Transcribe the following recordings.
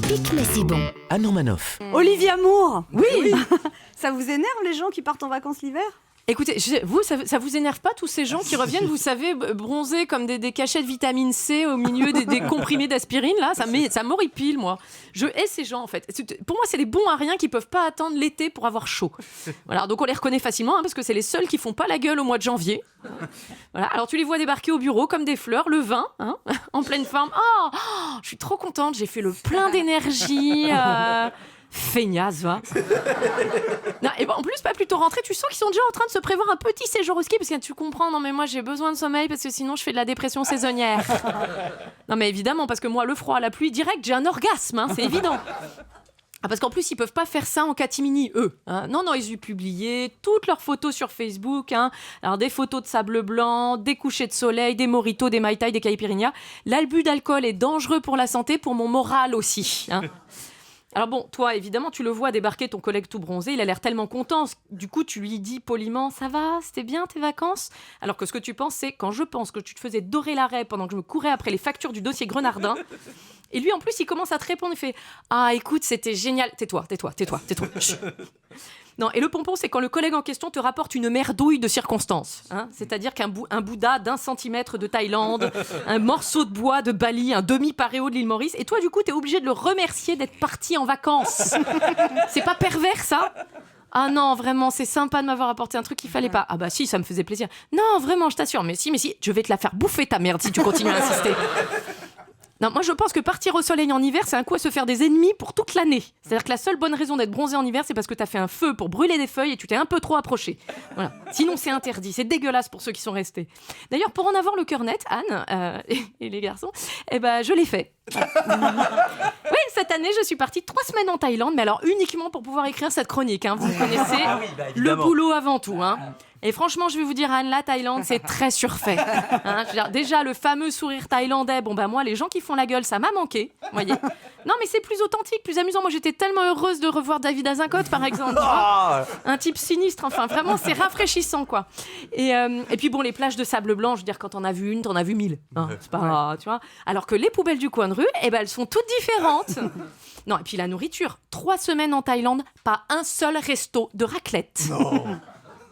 pique mais c'est bon. Anne Romanoff. Olivia Moore. Oui. Ça vous énerve les gens qui partent en vacances l'hiver ? Écoutez, vous, ça vous énerve pas tous ces gens qui reviennent, vous savez, bronzés comme des cachets de vitamine C au milieu des comprimés d'aspirine, là, ça m'horripile, moi. Je hais ces gens, en fait. Pour moi, c'est les bons à rien qui peuvent pas attendre l'été pour avoir chaud. Voilà, donc on les reconnaît facilement, parce que c'est les seuls qui font pas la gueule au mois de janvier. Voilà, alors tu les vois débarquer au bureau comme des fleurs, le vin, en pleine forme. Oh, je suis trop contente, j'ai fait le plein d'énergie. Feignasse, va. Non, et en plus, pas plutôt rentré, tu sens qu'ils sont déjà en train de se prévoir un petit séjour au ski parce que tu comprends, non mais moi j'ai besoin de sommeil parce que sinon je fais de la dépression saisonnière. Non mais évidemment, parce que moi le froid, la pluie, direct, j'ai un orgasme, c'est évident. Parce qu'en plus, ils peuvent pas faire ça en catimini, eux. Non, ils ont publié toutes leurs photos sur Facebook. Alors, des photos de sable blanc, des couchers de soleil, des mojitos, des mai tai, des caipirinhas. L'abus d'alcool est dangereux pour la santé, pour mon moral aussi. Alors bon, toi, évidemment, tu le vois débarquer, ton collègue tout bronzé, il a l'air tellement content. Du coup, tu lui dis poliment, ça va, c'était bien tes vacances ? Alors que ce que tu penses, c'est quand je pense que tu te faisais dorer l'arrêt pendant que je me courais après les factures du dossier Grenardin. Et lui, en plus, il commence à te répondre, il fait « Ah, écoute, c'était génial. Tais-toi. » Non, et le pompon, c'est quand le collègue en question te rapporte une merdouille de circonstances. C'est-à-dire qu'un Bouddha d'1 centimètre de Thaïlande, un morceau de bois de Bali, un demi-paréo de l'île Maurice. Et toi, du coup, t'es obligé de le remercier d'être parti en vacances. C'est pas pervers, ça ? Ah non, vraiment, c'est sympa de m'avoir apporté un truc qu'il fallait pas. Ah bah si, ça me faisait plaisir. Non, vraiment, je t'assure. Mais si, je vais te la faire bouffer ta merde si tu continues à insister. Non, moi je pense que partir au soleil en hiver, c'est un coup à se faire des ennemis pour toute l'année. C'est-à-dire que la seule bonne raison d'être bronzé en hiver, c'est parce que t'as fait un feu pour brûler des feuilles et tu t'es un peu trop approché. Voilà. Sinon c'est interdit, c'est dégueulasse pour ceux qui sont restés. D'ailleurs, pour en avoir le cœur net, Anne et les garçons, je l'ai fait. Oui, cette année, je suis partie 3 semaines en Thaïlande, mais alors uniquement pour pouvoir écrire cette chronique. Vous connaissez, le boulot avant tout. Et franchement, je vais vous dire, Anne, la Thaïlande, c'est très surfait. Je veux dire, déjà, le fameux sourire thaïlandais, moi, les gens qui font la gueule, ça m'a manqué, voyez. Non, mais c'est plus authentique, plus amusant. Moi, j'étais tellement heureuse de revoir David Azincote, par exemple. Un type sinistre, enfin, vraiment, c'est rafraîchissant, quoi. Et puis, les plages de sable blanc, je veux dire, quand t'en as vu une, t'en as vu 1000. C'est pas, tu vois. Alors que les poubelles du coin de rue, elles sont toutes différentes. Non, et puis la nourriture. 3 semaines en Thaïlande, pas un seul resto de raclette. Non.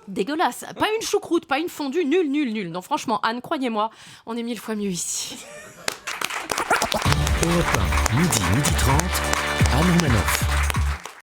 Dégueulasse, pas une choucroute, pas une fondue, nul. Non, franchement, Anne, croyez-moi, on est 1000 fois mieux ici. Europe 1, midi 30, Anne Romanoff.